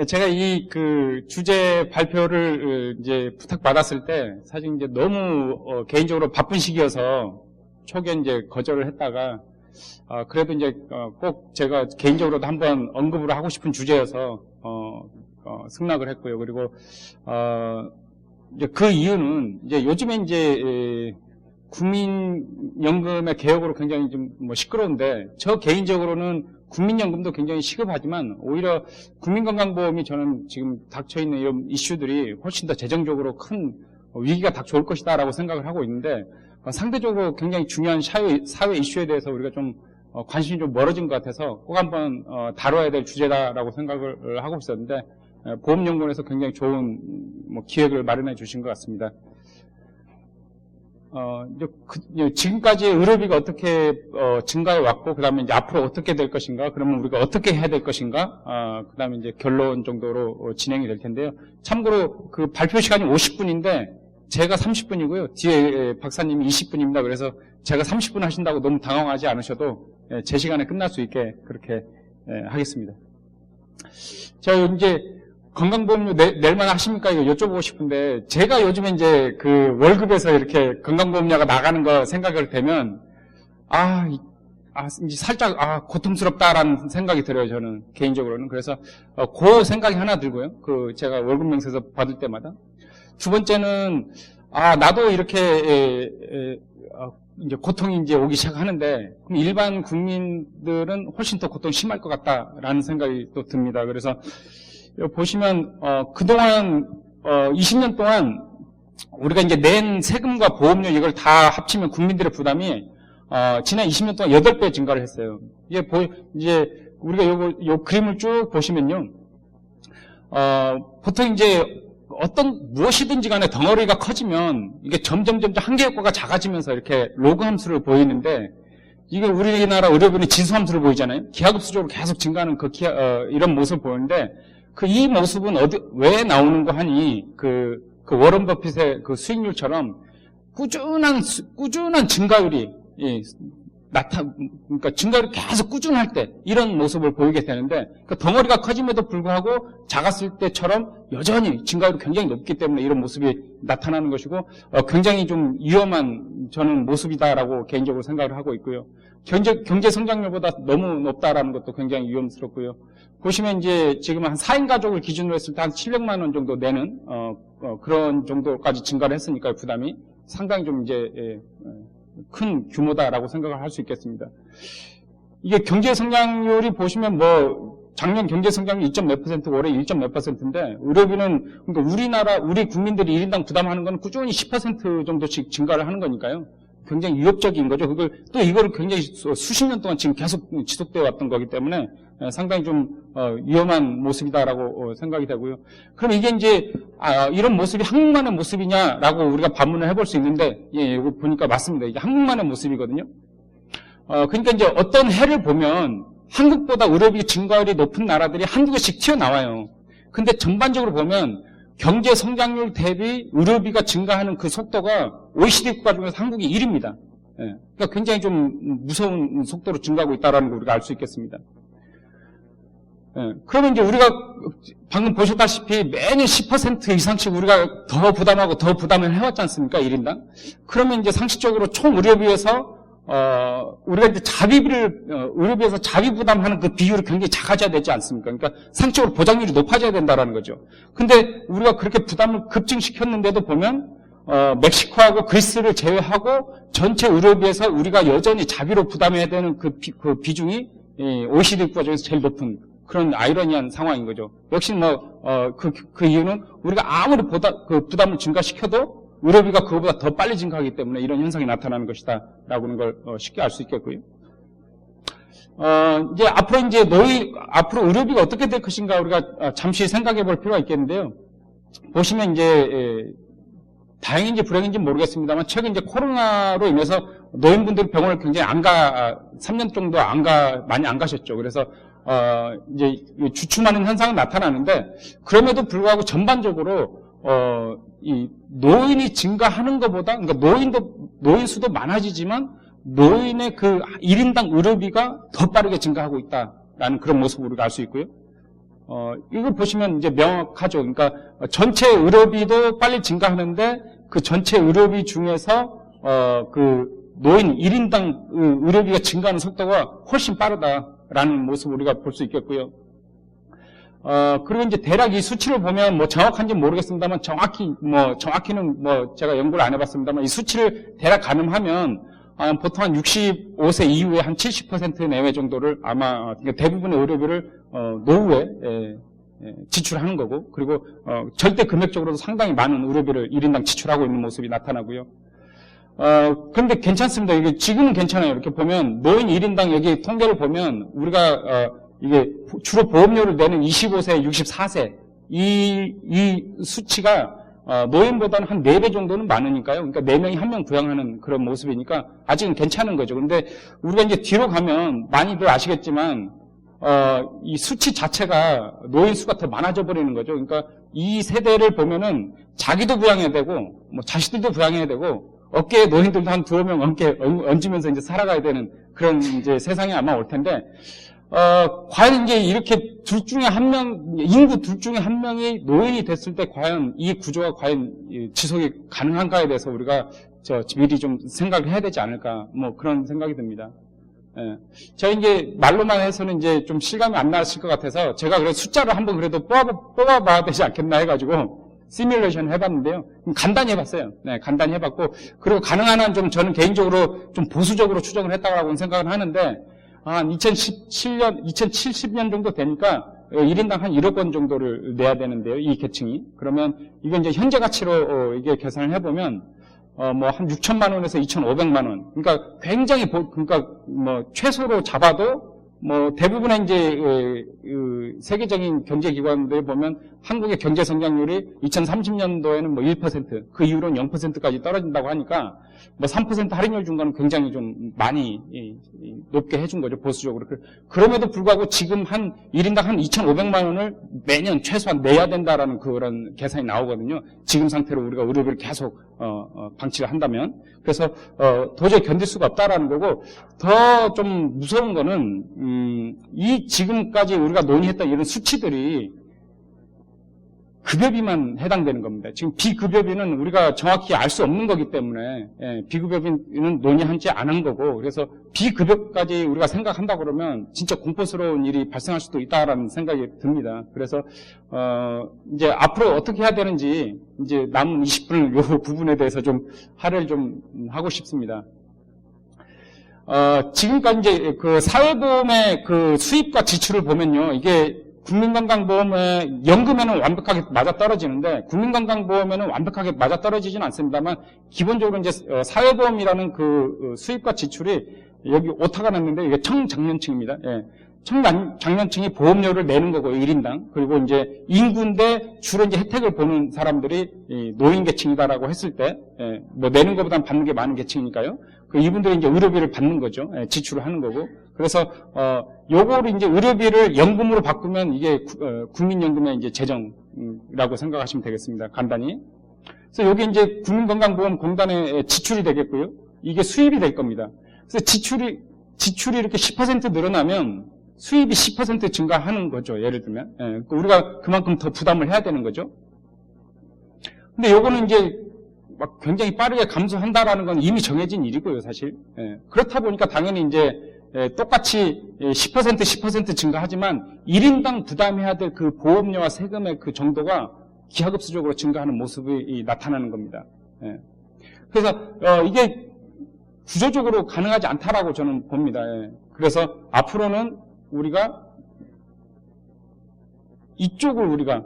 제가 이 주제 발표를 이제 부탁받았을 때 사실 이제 너무 개인적으로 바쁜 시기여서 초기에 이제 거절을 했다가 그래도 이제 꼭 제가 개인적으로도 한번 언급을 하고 싶은 주제여서 승낙을 했고요. 그리고 이제 그 이유는 이제 요즘에 이제 국민연금의 개혁으로 굉장히 좀 시끄러운데 저 개인적으로는 국민연금도 굉장히 시급하지만 오히려 국민건강보험이 저는 지금 닥쳐있는 이런 이슈들이 훨씬 더 재정적으로 큰 위기가 닥쳐올 것이다라고 생각을 하고 있는데 상대적으로 굉장히 중요한 사회 이슈에 대해서 우리가 좀 관심이 좀 멀어진 것 같아서 꼭 한번 다뤄야 될 주제다라고 생각을 하고 있었는데 보험연구원에서 굉장히 좋은 기획을 마련해 주신 것 같습니다. 지금까지 의료비가 어떻게 증가해 왔고, 그 다음에 이제 앞으로 어떻게 될 것인가, 그러면 우리가 어떻게 해야 될 것인가, 그 다음에 이제 결론 정도로 진행이 될 텐데요. 참고로 그 발표 시간이 50분인데, 제가 30분이고요. 뒤에 박사님이 20분입니다. 그래서 제가 30분 하신다고 너무 당황하지 않으셔도 제 시간에 끝날 수 있게 그렇게 하겠습니다. 자, 이제 건강보험료 낼만 하십니까? 이거 여쭤보고 싶은데, 제가 요즘에 이제 그 월급에서 이렇게 건강보험료가 나가는 거 생각을 되면, 이제 살짝, 고통스럽다라는 생각이 들어요, 저는, 개인적으로는. 그래서, 그 생각이 하나 들고요. 제가 월급 명세서 받을 때마다. 두 번째는, 나도 이렇게, 이제 고통이 이제 오기 시작하는데, 그럼 일반 국민들은 훨씬 더 고통이 심할 것 같다라는 생각이 또 듭니다. 그래서, 보시면 그동안 20년 동안 우리가 이제 낸 세금과 보험료 이걸 다 합치면 국민들의 부담이 지난 20년 동안 8배 증가를 했어요. 이제 우리가 요 그림을 쭉 보시면요. 보통 이제 무엇이든지 간에 덩어리가 커지면 이게 점점 한계 효과가 작아지면서 이렇게 로그 함수를 보이는데 이게 우리나라 의료비는 지수 함수를 보이잖아요. 기하급수적으로 계속 증가하는 이런 모습을 보이는데 이 모습은 왜 나오는 거 하니, 워런 버핏의 그 수익률처럼 꾸준한 증가율이, 그러니까 증가율이 계속 꾸준할 때, 이런 모습을 보이게 되는데, 그 덩어리가 커짐에도 불구하고 작았을 때처럼 여전히 증가율이 굉장히 높기 때문에 이런 모습이 나타나는 것이고, 굉장히 좀 위험한 저는 모습이다라고 개인적으로 생각을 하고 있고요. 경제 성장률보다 너무 높다라는 것도 굉장히 위험스럽고요. 보시면 이제 지금 한 4인 가족을 기준으로 했을 때 한 700만 원 정도 내는 그런 정도까지 증가를 했으니까요. 부담이 상당히 좀 이제 큰 규모다라고 생각을 할 수 있겠습니다. 이게 경제 성장률이 보시면 작년 경제 성장률 2.몇 %, 올해 1.몇 %인데 의료비는 그러니까 우리 국민들이 1인당 부담하는 건 꾸준히 10% 정도씩 증가를 하는 거니까요. 굉장히 위협적인 거죠. 이거를 굉장히 수십 년 동안 지금 계속 지속되어 왔던 거기 때문에 상당히 좀 위험한 모습이다라고 생각이 되고요. 그럼 이게 이제 이런 모습이 한국만의 모습이냐라고 우리가 반문을 해볼 수 있는데, 이거 보니까 맞습니다. 이게 한국만의 모습이거든요. 그러니까 이제 어떤 해를 보면 한국보다 의료비 증가율이 높은 나라들이 한두 개씩 튀어나와요. 근데 전반적으로 보면 경제 성장률 대비 의료비가 증가하는 그 속도가 OECD 국가 중에서 한국이 1위입니다. 그러니까 굉장히 좀 무서운 속도로 증가하고 있다는 걸 우리가 알 수 있겠습니다. 그러면 이제 우리가 방금 보셨다시피 매년 10% 이상씩 우리가 더 부담하고 더 부담을 해왔지 않습니까? 1인당. 그러면 이제 상식적으로 총 의료비에서 우리가 이제 의료비에서 자비 부담하는 그 비율이 굉장히 작아져야 되지 않습니까? 그러니까 상식적으로 보장률이 높아져야 된다라는 거죠. 근데 우리가 그렇게 부담을 급증시켰는데도 보면, 멕시코하고 그리스를 제외하고 전체 의료비에서 우리가 여전히 자비로 부담해야 되는 그 비중이 OECD 국가 중에서 제일 높은 그런 아이러니한 상황인 거죠. 역시 그 이유는 우리가 아무리 부담을 증가시켜도 의료비가 그거보다 더 빨리 증가하기 때문에 이런 현상이 나타나는 것이다. 라고는 걸 쉽게 알 수 있겠고요. 이제 앞으로 의료비가 어떻게 될 것인가 우리가 잠시 생각해 볼 필요가 있겠는데요. 보시면 이제, 다행인지 불행인지 모르겠습니다만 최근 이제 코로나로 인해서 노인분들이 병원을 굉장히 3년 정도 많이 안 가셨죠. 그래서, 이제 주춤하는 현상은 나타나는데 그럼에도 불구하고 전반적으로 이 노인이 증가하는 것보다, 그러니까 노인 수도 많아지지만 노인의 그 1인당 의료비가 더 빠르게 증가하고 있다라는 그런 모습을 우리가 알 수 있고요. 이거 보시면 이제 명확하죠. 그러니까 전체 의료비도 빨리 증가하는데 그 전체 의료비 중에서 그 노인 1인당 의료비가 증가하는 속도가 훨씬 빠르다라는 모습을 우리가 볼 수 있겠고요. 그리고 이제 대략 이 수치를 보면 뭐 정확한지 모르겠습니다만 정확히는 제가 연구를 안 해봤습니다만 이 수치를 대략 가늠하면 보통 한 65세 이후에 한 70% 내외 정도를 아마 그러니까 대부분의 의료비를 노후에 지출하는 거고 그리고 절대 금액적으로도 상당히 많은 의료비를 1인당 지출하고 있는 모습이 나타나고요. 그런데 괜찮습니다. 이게 지금은 괜찮아요. 이렇게 보면 노인 1인당 여기 통계를 보면 우리가 이게 주로 보험료를 내는 25세, 64세 이 수치가 노인보다는 한 4배 정도는 많으니까요. 그러니까 4명이 1명 부양하는 그런 모습이니까 아직은 괜찮은 거죠. 근데 우리가 이제 뒤로 가면 많이들 아시겠지만 이 수치 자체가 노인 수가 더 많아져 버리는 거죠. 그러니까 이 세대를 보면은 자기도 부양해야 되고 뭐 자식들도 부양해야 되고 어깨에 노인들도 한 2명 어깨에 얹으면서 이제 살아가야 되는 그런 이제 세상이 아마 올 텐데 과연 이제 이렇게 둘 중에 한 명, 인구 둘 중에 한 명이 노인이 됐을 때 과연 이 구조가 과연 지속이 가능한가에 대해서 우리가 미리 좀 생각을 해야 되지 않을까, 뭐 그런 생각이 듭니다. 예. 제가 이제 말로만 해서는 이제 좀 실감이 안 나실 것 같아서 제가 그래서 숫자를 한번 그래도 뽑아봐야 되지 않겠나 해가지고 시뮬레이션 해봤는데요. 간단히 해봤어요. 네, 간단히 해봤고 그리고 가능한 한 좀 저는 개인적으로 좀 보수적으로 추정을 했다고 생각을 하는데 한 2070년 정도 되니까 1인당 한 1억 원 정도를 내야 되는데요. 이 계층이. 그러면 이건 이제 현재 가치로 이게 계산을 해보면 뭐 한 6천만 원에서 2,500만 원. 그러니까 굉장히 그러니까 뭐 최소로 잡아도 뭐 대부분의 이제 세계적인 경제 기관들 보면 한국의 경제 성장률이 2030년도에는 뭐 1%, 그 이후로는 0%까지 떨어진다고 하니까 뭐 3% 할인율 준 거는 굉장히 좀 많이 높게 해준 거죠, 보수적으로. 그럼에도 불구하고 지금 한 1인당 한 2,500만 원을 매년 최소한 내야 된다라는 그런 계산이 나오거든요. 지금 상태로 우리가 의료비를 계속 방치를 한다면. 그래서 도저히 견딜 수가 없다라는 거고, 더 좀 무서운 거는 이 지금까지 우리가 논의했던 이런 수치들이 급여비만 해당되는 겁니다. 지금 비급여비는 우리가 정확히 알 수 없는 거기 때문에 비급여비는 논의하지 않은 거고, 그래서 비급여까지 우리가 생각한다 그러면 진짜 공포스러운 일이 발생할 수도 있다라는 생각이 듭니다. 그래서 이제 앞으로 어떻게 해야 되는지 이제 남은 20분을 이 부분에 대해서 좀 할애를 좀 하고 싶습니다. 지금까지 이제 그 사회보험의 그 수입과 지출을 보면요, 이게 국민건강보험의 연금에는 완벽하게 맞아떨어지는데 국민건강보험에는 완벽하게 맞아떨어지지는 않습니다만 기본적으로 이제 사회보험이라는 그 수입과 지출이 여기 오타가 났는데 이게 청장년층입니다. 예. 청장년층이 보험료를 내는 거고요, 1인당. 그리고 이제 인구인데 주로 이제 혜택을 보는 사람들이 노인 계층이다라고 했을 때, 뭐 내는 것보다는 받는 게 많은 계층이니까요. 이분들이 이제 의료비를 받는 거죠. 지출을 하는 거고. 그래서, 요거를 이제 의료비를 연금으로 바꾸면 이게 국민연금의 이제 재정이라고 생각하시면 되겠습니다. 간단히. 그래서 여기 이제 국민건강보험공단의 지출이 되겠고요. 이게 수입이 될 겁니다. 그래서 지출이 이렇게 10% 늘어나면 수입이 10% 증가하는 거죠. 예를 들면. 우리가 그만큼 더 부담을 해야 되는 거죠. 근데 요거는 이제 막 굉장히 빠르게 감소한다라는 건 이미 정해진 일이고요, 사실. 그렇다 보니까 당연히 이제 똑같이 10% 증가하지만 1인당 부담해야 될 그 보험료와 세금의 그 정도가 기하급수적으로 증가하는 모습이 나타나는 겁니다. 그래서 이게 구조적으로 가능하지 않다라고 저는 봅니다. 그래서 앞으로는 우리가 이쪽을 우리가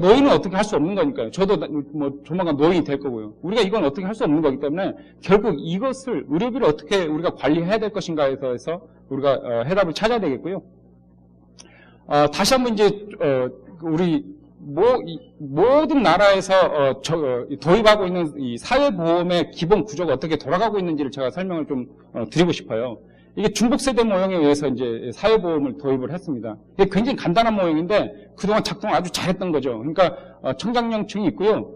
노인은 어떻게 할 수 없는 거니까요. 저도 뭐 조만간 노인이 될 거고요. 우리가 이건 어떻게 할 수 없는 거기 때문에 결국 이것을 의료비를 어떻게 우리가 관리해야 될 것인가에 대해서 우리가 해답을 찾아야 되겠고요. 다시 한번 이제 우리 모든 나라에서 도입하고 있는 이 사회보험의 기본 구조가 어떻게 돌아가고 있는지를 제가 설명을 좀 드리고 싶어요. 이게 중복세대 모형에 의해서 이제 사회보험을 도입을 했습니다. 이게 굉장히 간단한 모형인데 그동안 작동을 아주 잘했던 거죠. 그러니까 청장년층이 있고요,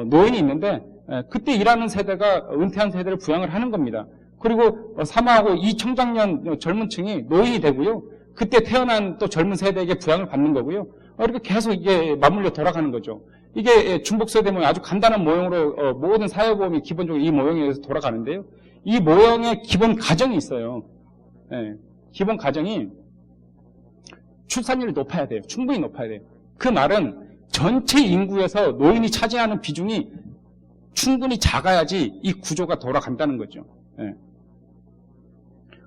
노인이 있는데 그때 일하는 세대가 은퇴한 세대를 부양을 하는 겁니다. 그리고 사망하고 이 청장년 젊은 층이 노인이 되고요, 그때 태어난 또 젊은 세대에게 부양을 받는 거고요. 이렇게 계속 이게 맞물려 돌아가는 거죠. 이게 중복세대 모형, 아주 간단한 모형으로 모든 사회보험이 기본적으로 이 모형에 의해서 돌아가는데요. 이 모형의 기본 가정이 있어요. 예, 기본 가정이 출산율이 높아야 돼요. 충분히 높아야 돼요. 그 말은 전체 인구에서 노인이 차지하는 비중이 충분히 작아야지 이 구조가 돌아간다는 거죠. 예.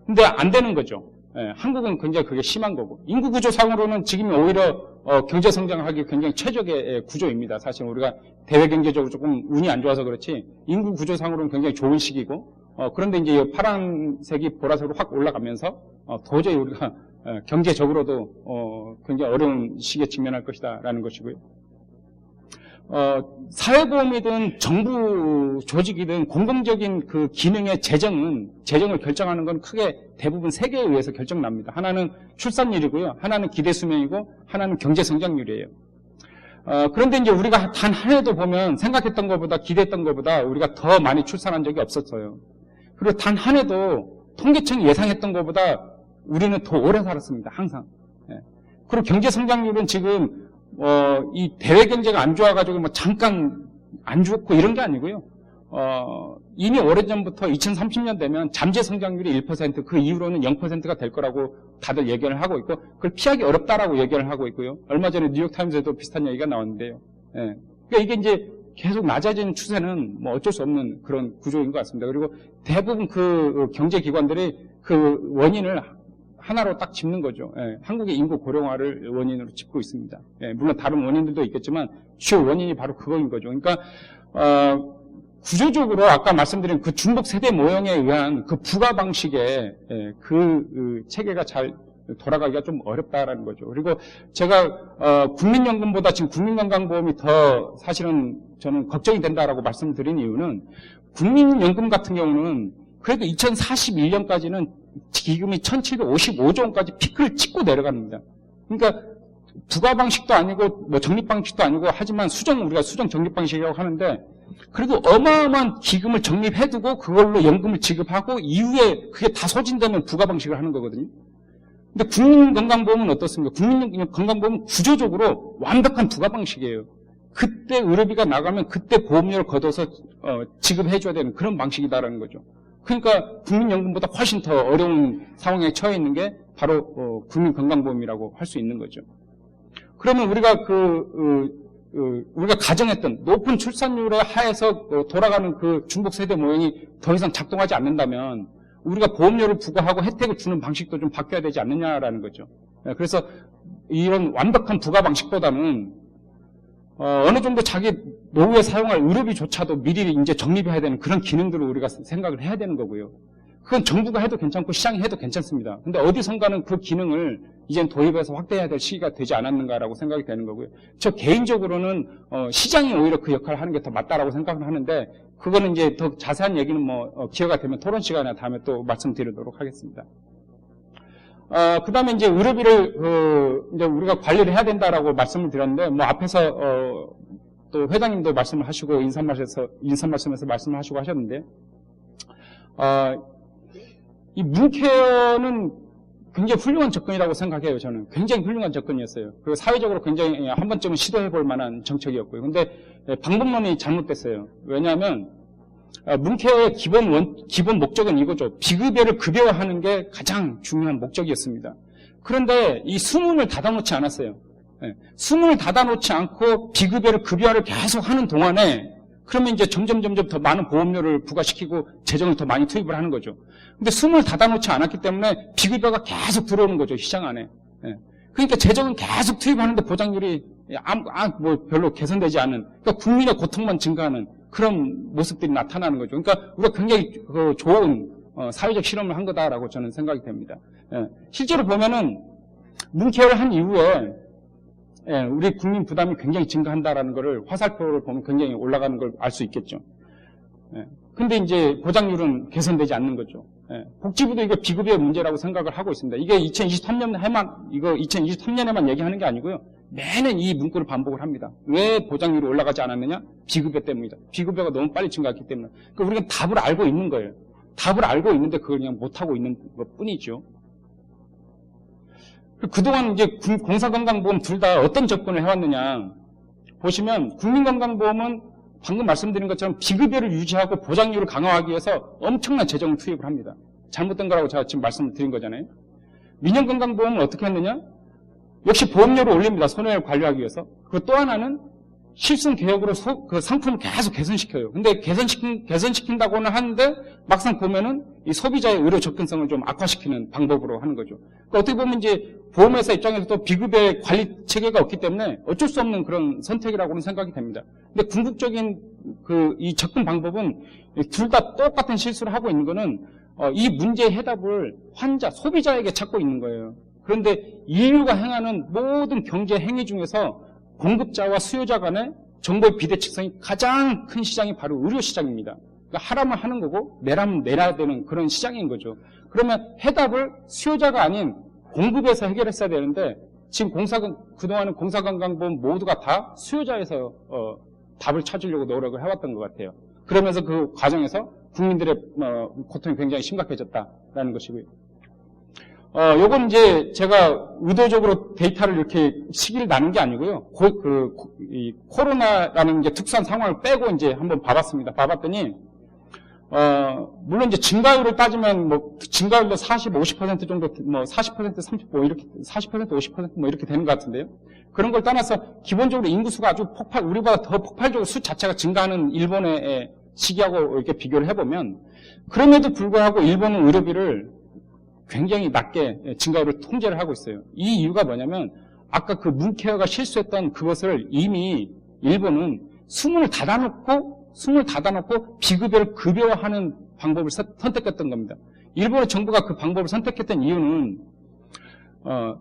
근데 안 되는 거죠. 예, 한국은 굉장히 그게 심한 거고. 인구 구조상으로는 지금이 오히려 경제 성장하기 굉장히 최적의 구조입니다. 사실 우리가 대외 경제적으로 조금 운이 안 좋아서 그렇지 인구 구조상으로는 굉장히 좋은 시기고 그런데 이제 이 파란색이 보라색으로 확 올라가면서 도저히 우리가 경제적으로도 굉장히 어려운 시기에 직면할 것이다라는 것이고요. 사회보험이든 정부 조직이든 공공적인 그 기능의 재정을 결정하는 건 크게 대부분 세 개에 의해서 결정납니다. 하나는 출산율이고요. 하나는 기대수명이고 하나는 경제성장률이에요. 그런데 이제 우리가 단 한 해도 보면 생각했던 것보다 기대했던 것보다 우리가 더 많이 출산한 적이 없었어요. 그리고 단 한 해도 통계청이 예상했던 것보다 우리는 더 오래 살았습니다. 항상. 예. 그리고 경제성장률은 지금 이 대외 경제가 안 좋아가지고 뭐 잠깐 안 좋고 이런 게 아니고요. 이미 오래전부터 2030년 되면 잠재 성장률이 1%, 그 이후로는 0%가 될 거라고 다들 얘기를 하고 있고, 그걸 피하기 어렵다라고 얘기를 하고 있고요. 얼마 전에 뉴욕타임즈에도 비슷한 얘기가 나왔는데요. 예. 그러니까 이게 이제 계속 낮아지는 추세는 뭐 어쩔 수 없는 그런 구조인 것 같습니다. 그리고 대부분 그 경제기관들이 그 원인을 하나로 딱 짚는 거죠. 예, 한국의 인구 고령화를 원인으로 짚고 있습니다. 예, 물론 다른 원인들도 있겠지만 주요 원인이 바로 그거인 거죠. 그러니까 구조적으로 아까 말씀드린 그 중복 세대 모형에 의한 그 부가 방식의 그 체계가 잘 돌아가기가 좀 어렵다라는 거죠. 그리고 제가 국민연금보다 지금 국민건강보험이 더 사실은 저는 걱정이 된다라고 말씀드린 이유는 국민연금 같은 경우는 그래도 2041년까지는 기금이 1755조 원까지 피크를 찍고 내려갑니다. 그러니까 부가 방식도 아니고 뭐 적립 방식도 아니고 하지만 우리가 수정 적립 방식이라고 하는데 그래도 어마어마한 기금을 적립해두고 그걸로 연금을 지급하고 이후에 그게 다 소진되면 부가 방식을 하는 거거든요. 근데 국민건강보험은 어떻습니까? 국민건강보험은 구조적으로 완벽한 부가 방식이에요. 그때 의료비가 나가면 그때 보험료를 걷어서 지급해줘야 되는 그런 방식이다라는 거죠. 그러니까 국민연금보다 훨씬 더 어려운 상황에 처해 있는 게 바로 국민건강보험이라고 할 수 있는 거죠. 그러면 우리가 우리가 가정했던 높은 출산율에 하에서 돌아가는 그 중복 세대 모형이 더 이상 작동하지 않는다면 우리가 보험료를 부과하고 혜택을 주는 방식도 좀 바뀌어야 되지 않느냐라는 거죠. 그래서 이런 완벽한 부과 방식보다는 어느 정도 자기 노후에 사용할 의료비조차도 미리 이제 적립해야 되는 그런 기능들을 우리가 생각을 해야 되는 거고요. 그건 정부가 해도 괜찮고 시장이 해도 괜찮습니다. 근데 어디선가는 그 기능을 이젠 도입해서 확대해야 될 시기가 되지 않았는가라고 생각이 되는 거고요. 저 개인적으로는 시장이 오히려 그 역할을 하는 게 더 맞다라고 생각을 하는데 그거는 이제 더 자세한 얘기는 기회가 되면 토론 시간에 다음에 또 말씀드리도록 하겠습니다. 그 다음에 이제 의료비를, 이제 우리가 관리를 해야 된다라고 말씀을 드렸는데, 앞에서, 또 회장님도 말씀을 하시고, 인사 말씀에서 말씀을 하시고 하셨는데, 이 문케어는 굉장히 훌륭한 접근이라고 생각해요, 저는. 굉장히 훌륭한 접근이었어요. 그리고 사회적으로 굉장해 한 번쯤은 시도해 볼 만한 정책이었고요. 근데 방법론이 잘못됐어요. 왜냐하면, 문케어의 기본 목적은 이거죠. 비급여를 급여화하는 게 가장 중요한 목적이었습니다. 그런데 이 수문을 닫아놓지 않았어요. 수문을 닫아놓지 않고 비급여를 급여화를 계속 하는 동안에 그러면 이제 점점 더 많은 보험료를 부과시키고 재정을 더 많이 투입을 하는 거죠. 근데 수문을 닫아놓지 않았기 때문에 비급여가 계속 들어오는 거죠, 시장 안에. 그러니까 재정은 계속 투입하는데 보장률이 별로 개선되지 않은, 그러니까 국민의 고통만 증가하는 그런 모습들이 나타나는 거죠. 그러니까 우리가 굉장히 좋은 사회적 실험을 한 거다라고 저는 생각이 됩니다. 실제로 보면은 문케어를 한 이후에 우리 국민 부담이 굉장히 증가한다라는 것을 화살표를 보면 굉장히 올라가는 걸 알 수 있겠죠. 근데 이제 보장률은 개선되지 않는 거죠. 복지부도 이거 비급여의 문제라고 생각을 하고 있습니다. 이게 2023년에만 얘기하는 게 아니고요. 매년 이 문구를 반복을 합니다. 왜 보장률이 올라가지 않았느냐? 비급여 때문이다. 비급여가 너무 빨리 증가했기 때문에. 그러니까 우리가 답을 알고 있는 거예요. 답을 알고 있는데 그걸 그냥 못하고 있는 것 뿐이죠. 그동안 이제 공사건강보험 둘 다 어떤 접근을 해왔느냐. 보시면 국민건강보험은 방금 말씀드린 것처럼 비급여를 유지하고 보장률을 강화하기 위해서 엄청난 재정을 투입을 합니다. 잘못된 거라고 제가 지금 말씀을 드린 거잖아요. 민영건강보험은 어떻게 했느냐? 역시 보험료를 올립니다. 손해를 관리하기 위해서. 그리고 또 하나는 실손 개혁으로 그 상품을 계속 개선시켜요. 근데 개선시킨다고는 하는데 막상 보면은 이 소비자의 의료 접근성을 좀 악화시키는 방법으로 하는 거죠. 그러니까 어떻게 보면 이제 보험회사 입장에서도 비급여 관리 체계가 없기 때문에 어쩔 수 없는 그런 선택이라고는 생각이 됩니다. 근데 궁극적인 이 접근 방법은 둘 다 똑같은 실수를 하고 있는 거는 이 문제의 해답을 환자, 소비자에게 찾고 있는 거예요. 그런데 인류가 행하는 모든 경제 행위 중에서 공급자와 수요자 간의 정보의 비대칭성이 가장 큰 시장이 바로 의료 시장입니다. 그러니까 하라면 하는 거고 내라면 내야 되는 그런 시장인 거죠. 그러면 해답을 수요자가 아닌 공급에서 해결했어야 되는데 지금 그동안은 공사건강보험 모두가 다 수요자에서 답을 찾으려고 노력을 해왔던 것 같아요. 그러면서 그 과정에서 국민들의 고통이 굉장히 심각해졌다라는 것이고요. 요건 이제 제가 의도적으로 데이터를 이렇게 시기를 나눈 게 아니고요. 이 코로나라는 이제 특수한 상황을 빼고 이제 한번 봐봤습니다. 봐봤더니, 물론 이제 증가율을 따지면 증가율도 40, 50% 정도, 40%, 30, 이렇게, 40%, 50% 이렇게 되는 것 같은데요. 그런 걸 떠나서 기본적으로 인구수가 아주 우리보다 더 폭발적으로 수 자체가 증가하는 일본의 시기하고 이렇게 비교를 해보면, 그럼에도 불구하고 일본은 의료비를 굉장히 낮게 증가율을 통제를 하고 있어요. 이 이유가 뭐냐면 아까 그 문케어가 실수했던 그것을 이미 일본은 숨을 닫아놓고 비급여를 급여화하는 방법을 선택했던 겁니다. 일본의 정부가 그 방법을 선택했던 이유는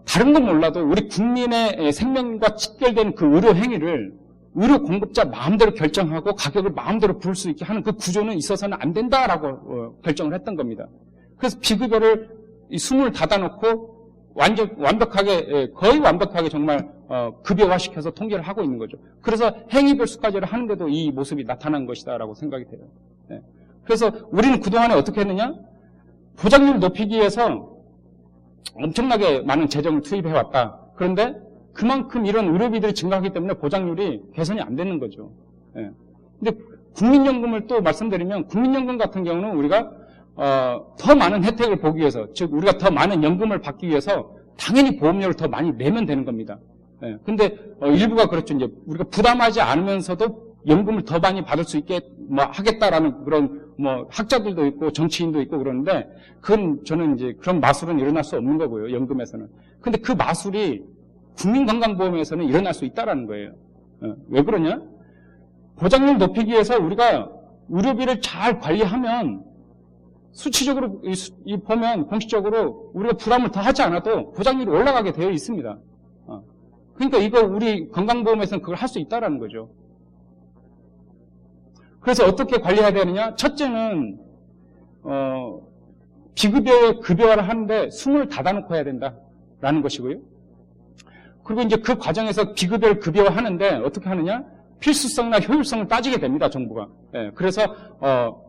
다른 건 몰라도 우리 국민의 생명과 직결된 그 의료 행위를 의료 공급자 마음대로 결정하고 가격을 마음대로 부를 수 있게 하는 그 구조는 있어서는 안 된다라고 결정을 했던 겁니다. 그래서 비급여를 숨을 닫아놓고 완벽하게 거의 완벽하게 정말 급여화시켜서 통계를 하고 있는 거죠. 그래서 행위별 수까지를 하는데도 이 모습이 나타난 것이다라고 생각이 돼요. 네. 그래서 우리는 그동안에 어떻게 했느냐? 보장률을 높이기 위해서 엄청나게 많은 재정을 투입해왔다. 그런데 그만큼 이런 의료비들이 증가하기 때문에 보장률이 개선이 안 되는 거죠. 네. 근데 국민연금을 또 말씀드리면 국민연금 같은 경우는 우리가 더 많은 혜택을 보기 위해서, 즉 우리가 더 많은 연금을 받기 위해서 당연히 보험료를 더 많이 내면 되는 겁니다. 예, 근데 일부가 그렇죠. 이제 우리가 부담하지 않으면서도 연금을 더 많이 받을 수 있게 하겠다라는 그런 학자들도 있고 정치인도 있고 그러는데 그건 저는 이제 그런 마술은 일어날 수 없는 거고요. 연금에서는. 근데 그 마술이 국민건강보험에서는 일어날 수 있다라는 거예요. 왜 그러냐? 보장률 높이기 위해서 우리가 의료비를 잘 관리하면 수치적으로 보면 공식적으로 우리가 부담을 더 하지 않아도 보장률이 올라가게 되어 있습니다. 그러니까 이거 우리 건강보험에서는 그걸 할 수 있다라는 거죠. 그래서 어떻게 관리해야 되느냐? 첫째는 비급여의 급여화를 하는데 숨을 닫아놓고 해야 된다라는 것이고요. 그리고 이제 그 과정에서 비급여를 급여화하는데 어떻게 하느냐? 필수성이나 효율성을 따지게 됩니다. 정부가. 예, 그래서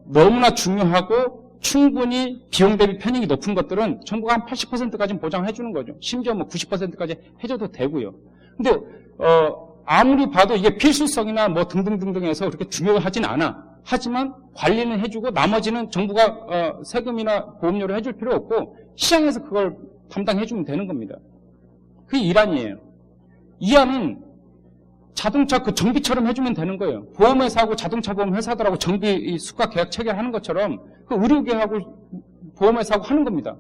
너무나 중요하고 충분히 비용 대비 편익이 높은 것들은 정부가 한 80%까지는 보장해 주는 거죠. 심지어 90%까지 해줘도 되고요. 근데 아무리 봐도 이게 필수성이나 등등등등해서 그렇게 중요하진 않아. 하지만 관리는 해주고 나머지는 정부가 세금이나 보험료를 해줄 필요 없고 시장에서 그걸 담당해주면 되는 겁니다. 그게 이란이에요. 이 안은 자동차 그 정비처럼 해주면 되는 거예요. 보험회사하고 자동차 보험 회사들하고 정비 수가 계약 체결하는 것처럼 그 의료계하고 보험회사하고 하는 겁니다.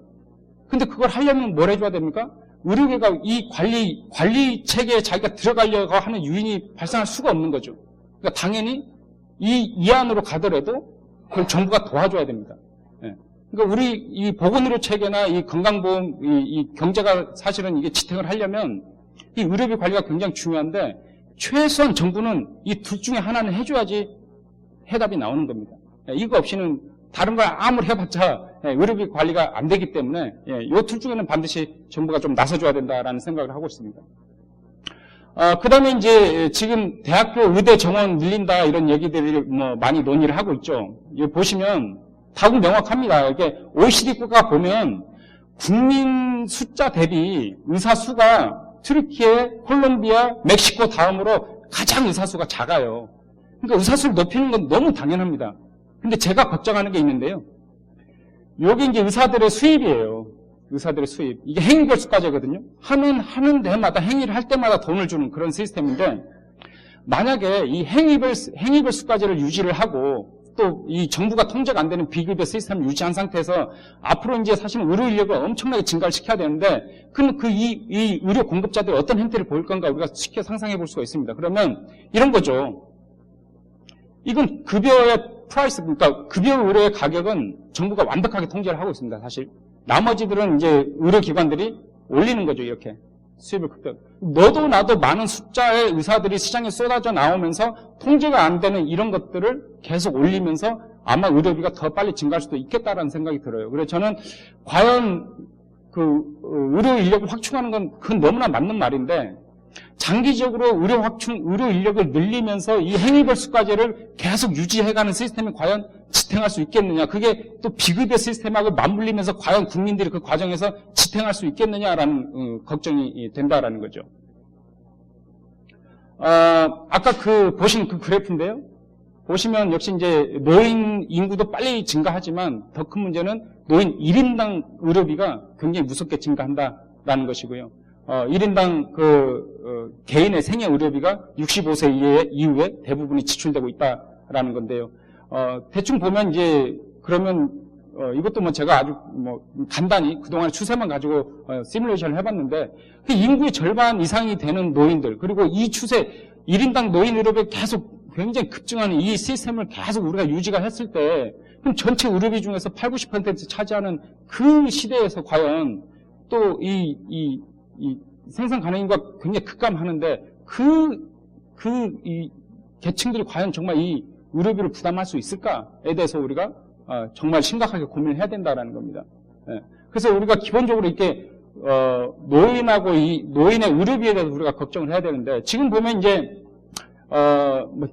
근데 그걸 하려면 뭘 해줘야 됩니까? 의료계가 이 관리 체계에 자기가 들어가려고 하는 유인이 발생할 수가 없는 거죠. 그러니까 당연히 이 안으로 가더라도 그걸 정부가 도와줘야 됩니다. 예. 그러니까 우리 이 보건의료 체계나 이 건강보험, 이 경제가 사실은 이게 지탱을 하려면 이 의료비 관리가 굉장히 중요한데 최소한 정부는 이 둘 중에 하나는 해줘야지 해답이 나오는 겁니다. 이거 없이는 다른 걸 아무리 해봤자 의료비 관리가 안 되기 때문에 이 둘 중에는 반드시 정부가 좀 나서줘야 된다라는 생각을 하고 있습니다. 그 다음에 이제 지금 대학교 의대 정원 늘린다 이런 얘기들이 많이 논의를 하고 있죠. 여기 보시면 답은 명확합니다. 이게 OECD 국가 보면 국민 숫자 대비 의사 수가 트르키예, 콜롬비아, 멕시코 다음으로 가장 의사 수가 작아요. 그러니까 의사 수를 높이는 건 너무 당연합니다. 근데 제가 걱정하는 게 있는데요. 여기 이제 의사들의 수입이에요. 의사들의 수입. 이게 행위별수까지거든요. 하는 데마다 행위를 할 때마다 돈을 주는 그런 시스템인데, 만약에 이 행위별수까지를 유지를 하고 또 이 정부가 통제가 안 되는 비급여 시스템을 유지한 상태에서 앞으로 이제 사실은 의료 인력을 엄청나게 증가를 시켜야 되는데, 그럼 이 의료 공급자들이 어떤 형태를 보일 건가 우리가 쉽게 상상해 볼 수가 있습니다. 그러면 이런 거죠. 이건 급여의 프라이스, 그러니까 급여 의료의 가격은 정부가 완벽하게 통제를 하고 있습니다, 사실. 나머지들은 이제 의료기관들이 올리는 거죠, 이렇게. 수입을 급여. 너도 나도 많은 숫자의 의사들이 시장에 쏟아져 나오면서 통제가 안 되는 이런 것들을 계속 올리면서 아마 의료비가 더 빨리 증가할 수도 있겠다라는 생각이 들어요. 그래서 저는 과연 그 의료 인력을 확충하는 건 그건 너무나 맞는 말인데, 장기적으로 의료 인력을 늘리면서 이 행위별수까지를 계속 유지해가는 시스템이 과연 지탱할 수 있겠느냐. 그게 또 비급여 시스템하고 맞물리면서 과연 국민들이 그 과정에서 지탱할 수 있겠느냐라는 걱정이 된다라는 거죠. 아까 보신 그 그래프인데요. 보시면 역시 이제 노인 인구도 빨리 증가하지만 더 큰 문제는 노인 1인당 의료비가 굉장히 무섭게 증가한다라는 것이고요. 1인당 개인의 생애 의료비가 65세 이후에 대부분이 지출되고 있다라는 건데요. 대충 보면 이제, 그러면, 이것도 뭐 제가 아주 뭐 간단히 그동안의 추세만 가지고 시뮬레이션을 해봤는데, 그 인구의 절반 이상이 되는 노인들, 그리고 이 추세, 1인당 노인 의료비 계속 굉장히 급증하는 이 시스템을 계속 우리가 유지가 했을 때, 그럼 전체 의료비 중에서 80, 90% 차지하는 그 시대에서 과연 또 이 생산 가능인과 굉장히 급감하는데 이 계층들이 과연 정말 이 의료비를 부담할 수 있을까에 대해서 우리가 정말 심각하게 고민을 해야 된다라는 겁니다. 그래서 우리가 기본적으로 이렇게 노인하고 이 노인의 의료비에 대해서 우리가 걱정을 해야 되는데, 지금 보면 이제 뭐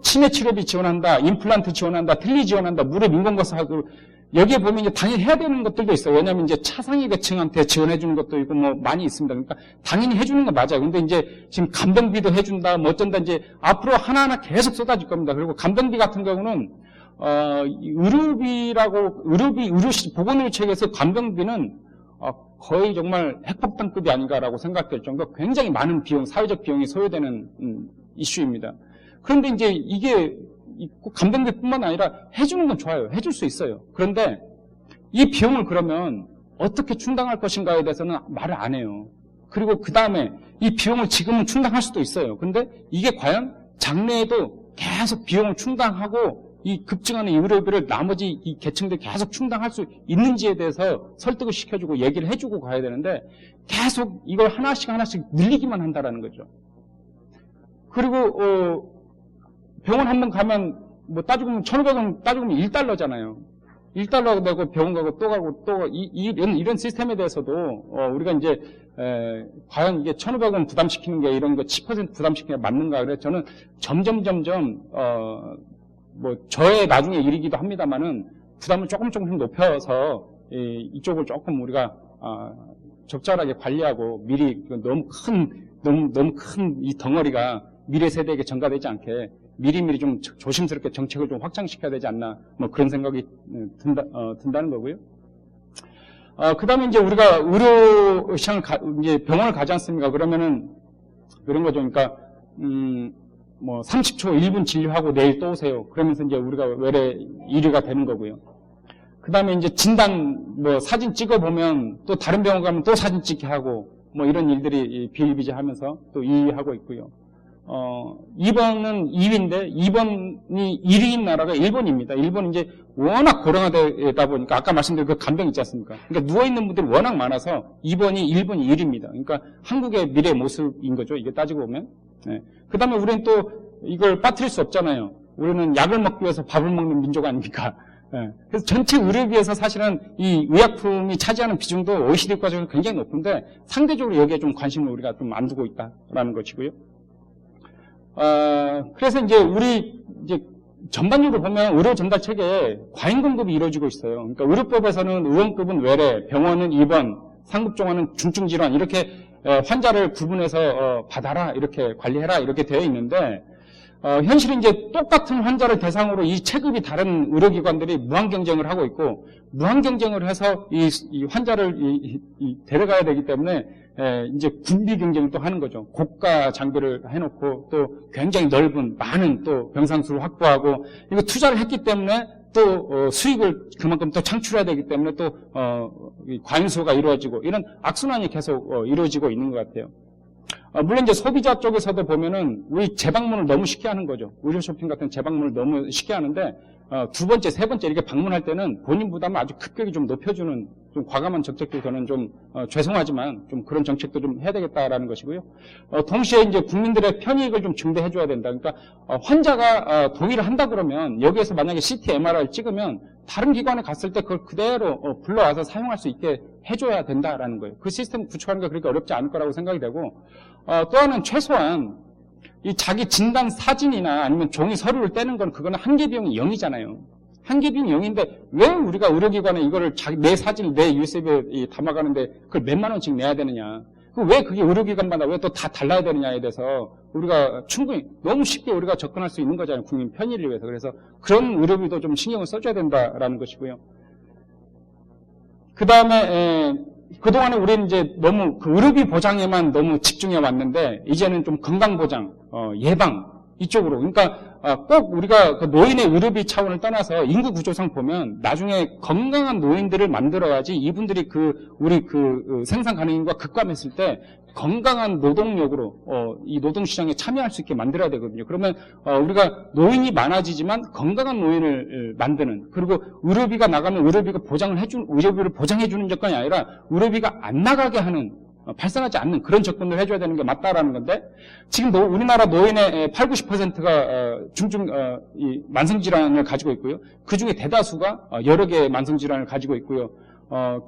치매 치료비 지원한다, 임플란트 지원한다, 틀니 지원한다, 무릎 인공거사하고, 여기에 보면 이제 당연히 해야 되는 것들도 있어요. 왜냐하면 이제 차상위 계층한테 지원해 주는 것도 있고 뭐 많이 있습니다. 그러니까 당연히 해주는 건 맞아요. 근데 이제 지금 간병비도 해준다, 뭐 어쩐다, 이제 앞으로 하나하나 계속 쏟아질 겁니다. 그리고 간병비 같은 경우는 보건의료 체계에서 간병비는 거의 정말 핵폭탄급이 아닌가라고 생각될 정도로 굉장히 많은 비용, 사회적 비용이 소요되는 이슈입니다. 그런데 이제 이게 간병비뿐만 아니라 해주는 건 좋아요. 해줄 수 있어요. 그런데 이 비용을 그러면 어떻게 충당할 것인가에 대해서는 말을 안 해요. 그리고 그 다음에 이 비용을 지금은 충당할 수도 있어요. 그런데 이게 과연 장래에도 계속 비용을 충당하고 이 급증하는 의료비를 나머지 이 계층들이 계속 충당할 수 있는지에 대해서 설득을 시켜주고 얘기를 해주고 가야 되는데, 계속 이걸 하나씩 늘리기만 한다라는 거죠. 그리고 병원 한 번 가면 뭐 따지고 보면 1,500원 따지고 보면 1달러잖아요. 1달러 내고 병원 가고 또 가고 또 이런 시스템에 대해서도 우리가 이제 과연 이게 1,500원 부담시키는 게 이런 거 10% 부담시키는 게 맞는가. 그래서 저는 점점 뭐 저의 나중에 일이기도 합니다만은 부담을 조금씩 높여서 이쪽을 조금 우리가 적절하게 관리하고 미리 너무 큰 이 덩어리가 미래 세대에게 전가되지 않게 미리미리 좀 조심스럽게 정책을 좀 확장시켜야 되지 않나, 뭐 그런 생각이 든다는 거고요. 그 다음에 이제 우리가 의료 시장을 이제 병원을 가지 않습니까? 그러면은 그런 거죠. 그러니까 뭐 30초 1분 진료하고 내일 또 오세요. 그러면서 이제 우리가 외래 1위가 되는 거고요. 그 다음에 이제 진단 뭐 사진 찍어 보면 또 다른 병원 가면 또 사진 찍게 하고 뭐 이런 일들이 비일비재하면서 또 2위하고 있고요. 2번은 2위인데 2번이 1위인 나라가 일본입니다. 일본은 이제 워낙 고령화되다 보니까 아까 말씀드린 그 간병 있지 않습니까? 그러니까 누워있는 분들이 워낙 많아서 일본이 1위입니다. 그러니까 한국의 미래 모습인 거죠. 이게 따지고 보면. 네. 그 다음에 우리는 또 이걸 빠뜨릴 수 없잖아요. 우리는 약을 먹기 위해서 밥을 먹는 민족 아닙니까? 네. 그래서 전체 의료비에서 사실은 이 의약품이 차지하는 비중도 OECD 국가적으로 굉장히 높은데 상대적으로 여기에 좀 관심을 우리가 좀 안 두고 있다라는 것이고요. 그래서 이제 전반적으로 보면 의료 전달 체계에 과잉 공급이 이루어지고 있어요. 그러니까 의료법에서는 의원급은 외래, 병원은 입원, 상급종원은 중증 질환 이렇게 환자를 구분해서 받아라 이렇게 관리해라 이렇게 되어 있는데 현실은 이제 똑같은 환자를 대상으로 이 체급이 다른 의료기관들이 무한 경쟁을 하고 있고 무한 경쟁을 해서 이 환자를 데려가야 되기 때문에 이제 군비 경쟁을 또 하는 거죠. 고가 장비를 해놓고 또 굉장히 넓은 많은 또 병상수를 확보하고 이거 투자를 했기 때문에 또 수익을 그만큼 또 창출해야 되기 때문에 또 과잉수요가 이루어지고 이런 악순환이 계속 이루어지고 있는 것 같아요. 물론 이제 소비자 쪽에서도 보면은 우리 재방문을 너무 쉽게 하는 거죠. 의료 쇼핑 같은 재방문을 너무 쉽게 하는데 두 번째, 세 번째 이렇게 방문할 때는 본인 부담을 아주 급격히 좀 높여주는 좀 과감한 정책도 저는 좀 죄송하지만 좀 그런 정책도 좀 해야 되겠다라는 것이고요. 동시에 이제 국민들의 편익을 좀 증대해줘야 된다. 그러니까 환자가 동의를 한다 그러면 여기에서 만약에 CT, MRI를 찍으면 다른 기관에 갔을 때 그걸 그대로 불러와서 사용할 수 있게 해줘야 된다라는 거예요. 그 시스템 구축하는 게 그렇게 어렵지 않을 거라고 생각이 되고 또 하나는 최소한 이 자기 진단 사진이나 아니면 종이 서류를 떼는 건 그거는 한계 비용이 0이잖아요. 한계 비용이 0인데 왜 우리가 의료기관에 이거를 내 사진을 내 USB에 담아가는데 그걸 몇만 원씩 내야 되느냐. 왜 그게 의료기관마다 왜 또 다 달라야 되느냐에 대해서 우리가 충분히 너무 쉽게 우리가 접근할 수 있는 거잖아요. 국민 편의를 위해서. 그래서 그런 의료비도 좀 신경을 써줘야 된다라는 것이고요. 그 다음에 그동안에 우리는 이제 너무 그 의료비 보장에만 너무 집중해 왔는데 이제는 좀 건강보장, 예방 이쪽으로 그러니까 꼭 우리가 그 노인의 의료비 차원을 떠나서 인구 구조상 보면 나중에 건강한 노인들을 만들어야지 이분들이 우리 생산 가능인과 급감했을 때 건강한 노동력으로 이 노동시장에 참여할 수 있게 만들어야 되거든요. 그러면 우리가 노인이 많아지지만 건강한 노인을 만드는 그리고 의료비가 나가면 의료비를 보장해 주는 접근이 아니라 의료비가 안 나가게 하는 발생하지 않는 그런 접근을 해줘야 되는 게 맞다라는 건데 지금 우리나라 노인의 80, 90%가 중증 만성질환을 가지고 있고요. 그중에 대다수가 여러 개의 만성질환을 가지고 있고요.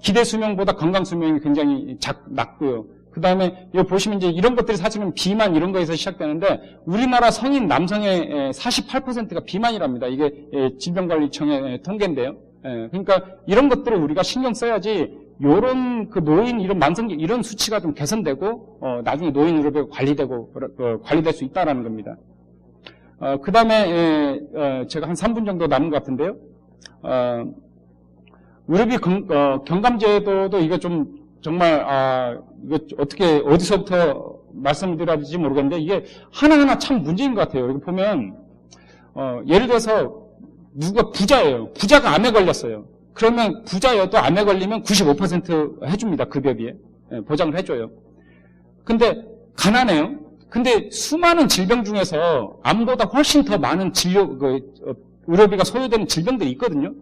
기대 수명보다 건강 수명이 굉장히 낮고요. 그 다음에 여기 보시면 이제 이런 것들이 사실은 비만 이런 거에서 시작되는데 우리나라 성인 남성의 48%가 비만이랍니다. 이게 질병관리청의 통계인데요. 그러니까 이런 것들을 우리가 신경 써야지 요런 그 노인 이런 만성질 이런 수치가 좀 개선되고 나중에 노인 의료비가 관리될 수 있다라는 겁니다. 그 다음에 제가 한 3분 정도 남은 것 같은데요. 의료비 경감제도도 이거 좀 정말 이거 어떻게 어디서부터 말씀을 드려야 될지 모르겠는데 이게 하나하나 참 문제인 것 같아요. 여기 보면 예를 들어서 누가 부자예요. 부자가 암에 걸렸어요. 그러면 부자여도 암에 걸리면 95% 해줍니다. 급여비에. 보장을 해줘요. 근데 가난해요. 근데 수많은 질병 중에서 암보다 훨씬 더 많은 의료비가 소요되는 질병들이 있거든요.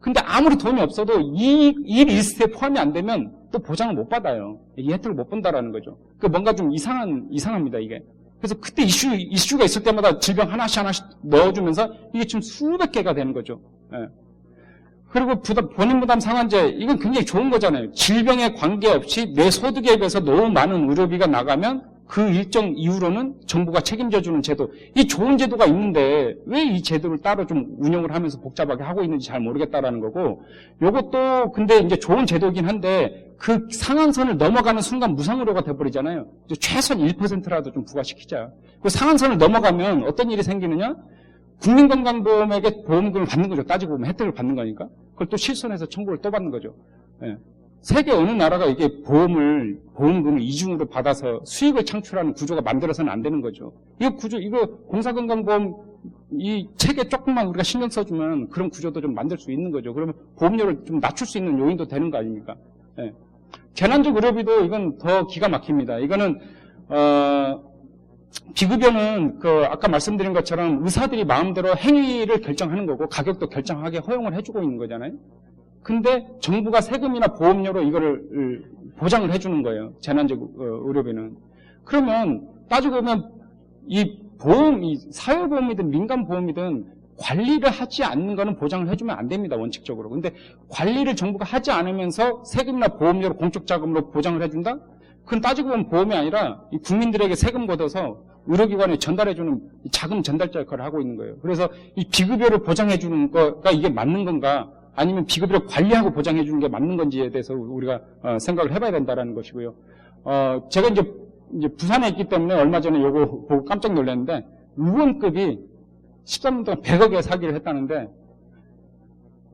근데 아무리 돈이 없어도 이 리스트에 포함이 안 되면 또 보장을 못 받아요. 이 혜택을 못 본다라는 거죠. 그 뭔가 좀 이상합니다, 이게. 그래서 그때 이슈가 있을 때마다 질병 하나씩 넣어주면서 이게 지금 수백 개가 되는 거죠. 그리고 본인 부담 상환제, 이건 굉장히 좋은 거잖아요. 질병에 관계없이 내 소득에 비해서 너무 많은 의료비가 나가면 그 일정 이후로는 정부가 책임져주는 제도. 이 좋은 제도가 있는데 왜 이 제도를 따로 좀 운영을 하면서 복잡하게 하고 있는지 잘 모르겠다라는 거고, 요것도 근데 이제 좋은 제도이긴 한데 그 상한선을 넘어가는 순간 무상의료가 돼버리잖아요. 최소한 1%라도 좀 부과시키자. 그 상한선을 넘어가면 어떤 일이 생기느냐? 국민건강보험에게 보험금을 받는 거죠. 따지고 보면 혜택을 받는 거니까. 그걸 또 실손해서 청구를 또 받는 거죠. 세계 어느 나라가 이게 보험금을 이중으로 받아서 수익을 창출하는 구조가 만들어서는 안 되는 거죠. 이거 공사건강보험 이 체계 조금만 우리가 신경 써주면 그런 구조도 좀 만들 수 있는 거죠. 그러면 보험료를 좀 낮출 수 있는 요인도 되는 거 아닙니까? 재난적 의료비도 이건 더 기가 막힙니다. 이거는, 비급여는 아까 말씀드린 것처럼 의사들이 마음대로 행위를 결정하는 거고 가격도 결정하게 허용을 해주고 있는 거잖아요. 근데 정부가 세금이나 보험료로 이거를 보장을 해주는 거예요. 재난적 의료비는. 그러면 따지고 보면 이 사회보험이든 민간보험이든 관리를 하지 않는 거는 보장을 해주면 안 됩니다. 원칙적으로. 근데 관리를 정부가 하지 않으면서 세금이나 보험료로 공적 자금으로 보장을 해준다? 그건 따지고 보면 보험이 아니라 이 국민들에게 세금 걷어서 의료기관에 전달해주는 자금 전달자 역할을 하고 있는 거예요. 그래서 이 비급여를 보장해주는 거가 이게 맞는 건가, 아니면 비급여를 관리하고 보장해주는 게 맞는 건지에 대해서 우리가 생각을 해봐야 된다는 것이고요. 제가 이제 부산에 있기 때문에 얼마 전에 요거 보고 깜짝 놀랐는데, 의원급이 13년 동안 100억에 사기를 했다는데,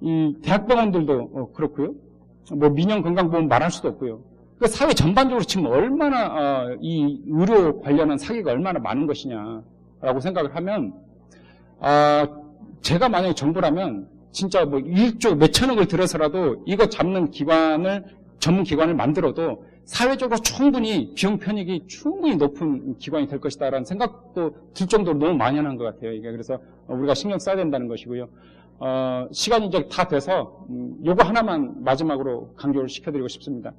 이 대학병원들도 그렇고요. 뭐 민영건강보험 말할 수도 없고요. 그 사회 전반적으로 지금 얼마나 이 의료 관련한 사기가 얼마나 많은 것이냐라고 생각을 하면, 제가 만약에 정부라면 진짜 뭐 1조 몇천억을 들여서라도 이거 잡는 기관을, 전문 기관을 만들어도 사회적으로 충분히 비용 편익이 충분히 높은 기관이 될 것이다라는 생각도 들 정도로 너무 만연한 것 같아요. 이게 그래서 우리가 신경 써야 된다는 것이고요. 시간이 이제 다 돼서 요거 하나만 마지막으로 강조를 시켜드리고 싶습니다.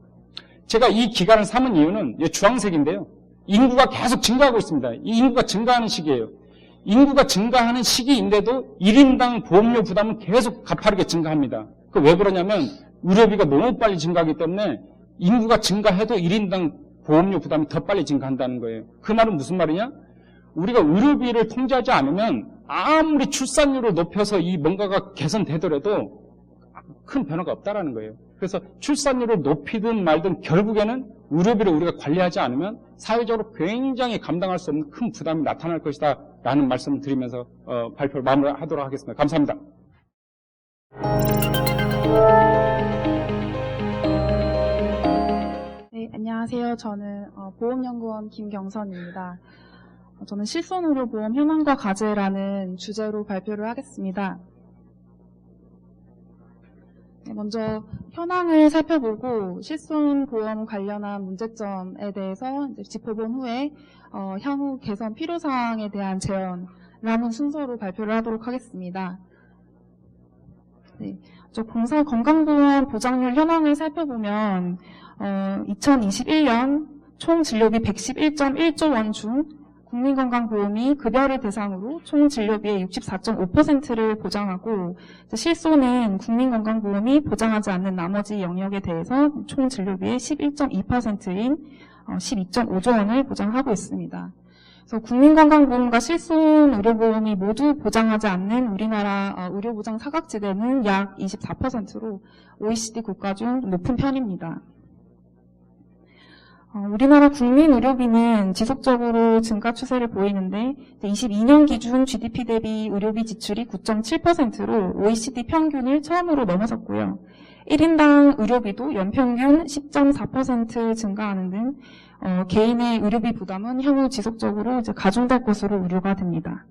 제가 이 기간을 삼은 이유는 주황색인데요. 인구가 계속 증가하고 있습니다. 이 인구가 증가하는 시기예요. 인구가 증가하는 시기인데도 1인당 보험료 부담은 계속 가파르게 증가합니다. 그 왜 그러냐면 의료비가 너무 빨리 증가하기 때문에 인구가 증가해도 1인당 보험료 부담이 더 빨리 증가한다는 거예요. 그 말은 무슨 말이냐? 우리가 의료비를 통제하지 않으면 아무리 출산율을 높여서 이 뭔가가 개선되더라도 큰 변화가 없다라는 거예요. 그래서 출산율을 높이든 말든 결국에는 의료비를 우리가 관리하지 않으면 사회적으로 굉장히 감당할 수 없는 큰 부담이 나타날 것이다 라는 말씀을 드리면서 발표를 마무리하도록 하겠습니다. 감사합니다. 네, 안녕하세요. 저는 보험연구원 김경선입니다. 저는 실손의료보험 현황과 과제라는 주제로 발표를 하겠습니다. 네, 먼저 현황을 살펴보고 실손보험 관련한 문제점에 대해서 이제 짚어본 후에 향후 개선 필요사항에 대한 제언을 하는 순서로 발표를 하도록 하겠습니다. 네, 공사 건강보험 보장률 현황을 살펴보면 2021년 총 진료비 111.1조 원 중 국민건강보험이 급여를 대상으로 총 진료비의 64.5%를 보장하고 실손은 국민건강보험이 보장하지 않는 나머지 영역에 대해서 총 진료비의 11.2%인 12.5조 원을 보장하고 있습니다. 그래서 국민건강보험과 실손의료보험이 모두 보장하지 않는 우리나라 의료보장 사각지대는 약 24%로 OECD 국가 중 높은 편입니다. 우리나라 국민 의료비는 지속적으로 증가 추세를 보이는데 22년 기준 GDP 대비 의료비 지출이 9.7%로 OECD 평균을 처음으로 넘어섰고요. 1인당 의료비도 연평균 10.4% 증가하는 등 개인의 의료비 부담은 향후 지속적으로 가중될 것으로 우려가 됩니다.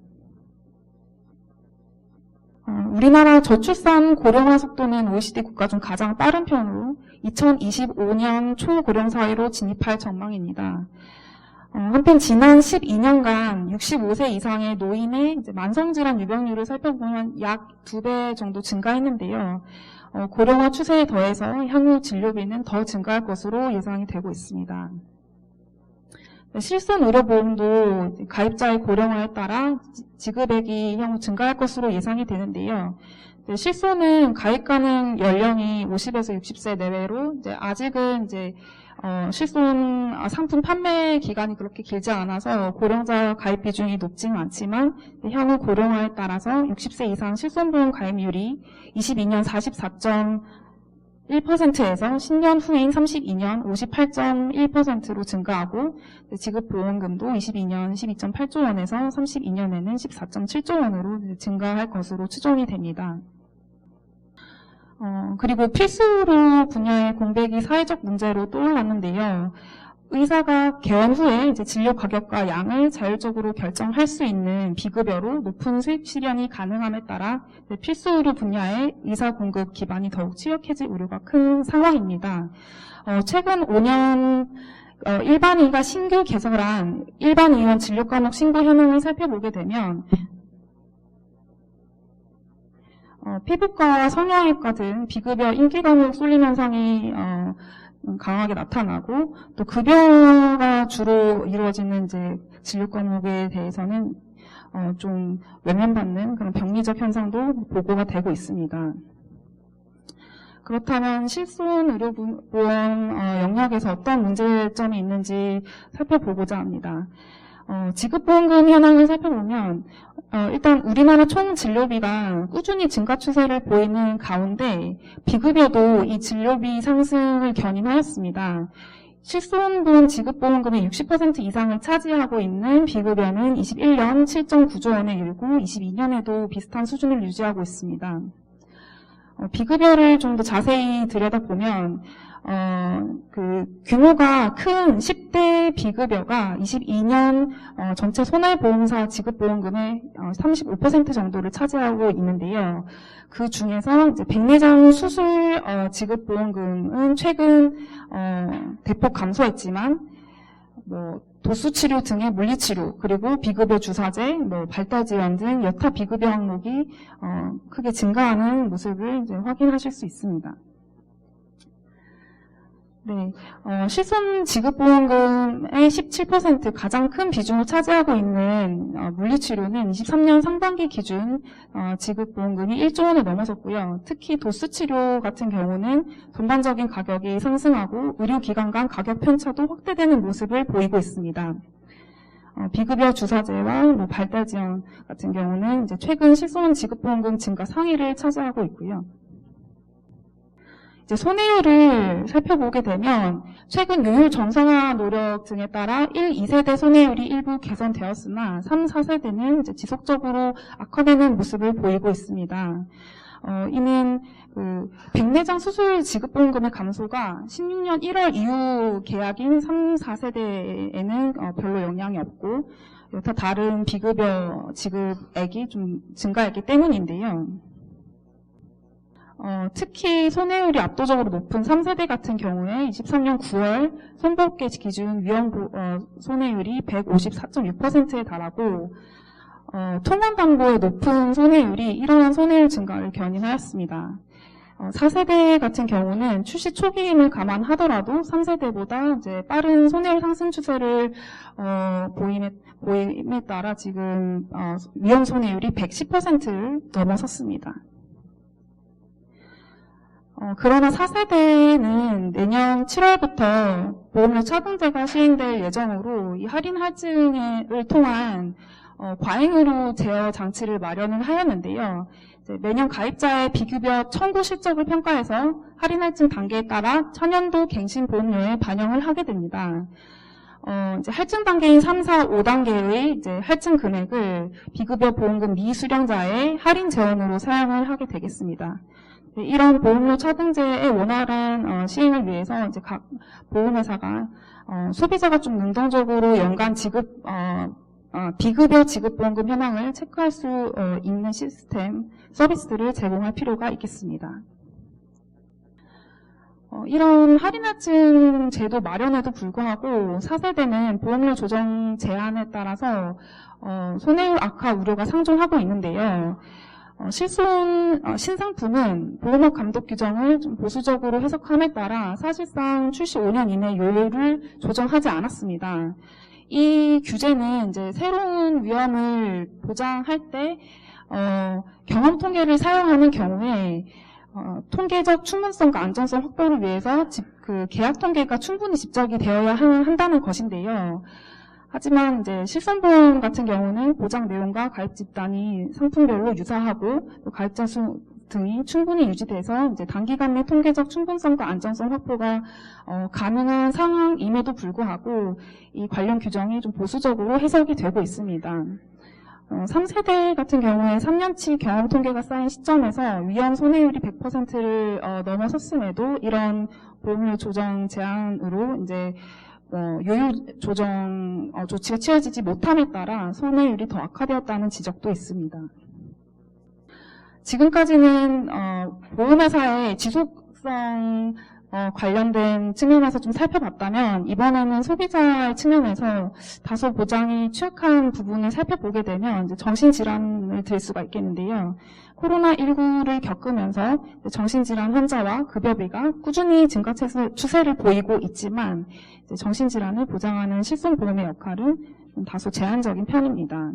우리나라 저출산 고령화 속도는 OECD 국가 중 가장 빠른 편으로 2025년 초고령 사회로 진입할 전망입니다. 한편 지난 12년간 65세 이상의 노인의 만성질환 유병률을 살펴보면 약 2배 정도 증가했는데요. 고령화 추세에 더해서 향후 진료비는 더 증가할 것으로 예상이 되고 있습니다. 실손의료보험도 가입자의 고령화에 따라 지급액이 향후 증가할 것으로 예상이 되는데요. 실손은 가입 가능 연령이 50에서 60세 내외로 아직은 실손 상품 판매 기간이 그렇게 길지 않아서 고령자 가입 비중이 높지는 않지만 향후 고령화에 따라서 60세 이상 실손보험 가입률이 22년 44.1%에서 10년 후인 32년 58.1%로 증가하고 지급보험금도 22년 12.8조 원에서 32년에는 14.7조 원으로 증가할 것으로 추정이 됩니다. 그리고 필수의료 분야의 공백이 사회적 문제로 떠올랐는데요. 의사가 개원 후에 진료 가격과 양을 자율적으로 결정할 수 있는 비급여로 높은 수입 실현이 가능함에 따라 필수의료 분야의 의사 공급 기반이 더욱 취약해질 우려가 큰 상황입니다. 최근 5년 일반의가 신규 개설한 일반의원 진료 과목 신고 현황을 살펴보게 되면 피부과와 성형외과 등 비급여 인기 과목 쏠림 현상이 강하게 나타나고 또 급여가 주로 이루어지는 진료 과목에 대해서는 좀 외면받는 그런 병리적 현상도 보고가 되고 있습니다. 그렇다면 실손 의료보험 영역에서 어떤 문제점이 있는지 살펴보고자 합니다. 지급보험금 현황을 살펴보면 일단 우리나라 총 진료비가 꾸준히 증가 추세를 보이는 가운데 비급여도 이 진료비 상승을 견인하였습니다. 실손보험 지급보험금의 60% 이상을 차지하고 있는 비급여는 21년 7.9조 원에 이르고 22년에도 비슷한 수준을 유지하고 있습니다. 비급여를 좀 더 자세히 들여다보면 그 규모가 큰 10대 비급여가 22년 전체 손해보험사 지급보험금의 35% 정도를 차지하고 있는데요. 그 중에서 이제 백내장 수술 지급보험금은 최근 대폭 감소했지만 도수치료 등의 물리치료, 그리고 비급여 주사제, 발달지원 등 여타 비급여 항목이 크게 증가하는 모습을 이제 확인하실 수 있습니다. 네, 실손 지급보험금의 17% 가장 큰 비중을 차지하고 있는 물리치료는 23년 상반기 기준 지급보험금이 1조 원을 넘어섰고요. 특히 도수치료 같은 경우는 전반적인 가격이 상승하고 의료기관 간 가격 편차도 확대되는 모습을 보이고 있습니다. 비급여 주사제와 발달지원 같은 경우는 이제 최근 실손 지급보험금 증가 상위를 차지하고 있고요. 이제 손해율을 살펴보게 되면 최근 요율 정상화 노력 등에 따라 1, 2세대 손해율이 일부 개선되었으나 3, 4세대는 이제 지속적으로 악화되는 모습을 보이고 있습니다. 이는 백내장 수술 지급보험금의 감소가 16년 1월 이후 계약인 3, 4세대에는 별로 영향이 없고 여타 다른 비급여 지급액이 좀 증가했기 때문인데요. 특히 손해율이 압도적으로 높은 3세대 같은 경우에 23년 9월 손보계 기준 위험 손해율이 154.6%에 달하고 통원담보의 높은 손해율이 이러한 손해율 증가를 견인하였습니다. 4세대 같은 경우는 출시 초기임을 감안하더라도 3세대보다 이제 빠른 손해율 상승 추세를 보임에 따라 지금 위험 손해율이 110%를 넘어섰습니다. 그러나 4세대는 내년 7월부터 보험료 차등제가 시행될 예정으로 이 할인 할증을 통한 과잉의료 제어 장치를 마련을 하였는데요. 매년 가입자의 비급여 청구 실적을 평가해서 할인 할증 단계에 따라 천연도 갱신 보험료에 반영을 하게 됩니다. 이제 할증 단계인 3, 4, 5단계의 이제 할증 금액을 비급여 보험금 미수령자의 할인 재원으로 사용을 하게 되겠습니다. 이런 보험료 차등제의 원활한 시행을 위해서 이제 각 보험회사가 소비자가 좀 능동적으로 연간 지급 비급여 지급보험금 현황을 체크할 수 있는 시스템 서비스들을 제공할 필요가 있겠습니다. 이런 할인할증 제도 마련에도 불구하고 4세대는 보험료 조정 제한에 따라서 손해율 악화 우려가 상존하고 있는데요. 신상품은 보험업 감독 규정을 좀 보수적으로 해석함에 따라 사실상 출시 5년 이내 요율을 조정하지 않았습니다. 이 규제는 이제 새로운 위험을 보장할 때 경험 통계를 사용하는 경우에 통계적 충분성과 안전성 확보를 위해서 계약 통계가 충분히 집적이 되어야 한다는 것인데요. 하지만 이제 실손보험 같은 경우는 보장 내용과 가입 집단이 상품별로 유사하고 또 가입자 수 등이 충분히 유지돼서 이제 단기간 내 통계적 충분성과 안전성 확보가 가능한 상황임에도 불구하고 이 관련 규정이 좀 보수적으로 해석이 되고 있습니다. 3세대 같은 경우에 3년치 경험 통계가 쌓인 시점에서 위험 손해율이 100%를 넘어섰음에도 이런 보험료 조정 제한으로 이제 요율 조정 조치가 취해지지 못함에 따라 손해율이 더 악화되었다는 지적도 있습니다. 지금까지는 보험회사의 지속성 관련된 측면에서 좀 살펴봤다면 이번에는 소비자의 측면에서 다소 보장이 취약한 부분을 살펴보게 되면 이제 정신질환을 들 수가 있겠는데요. 코로나19를 겪으면서 정신질환 환자와 급여비가 꾸준히 증가 추세를 보이고 있지만 이제 정신질환을 보장하는 실손보험의 역할은 좀 다소 제한적인 편입니다.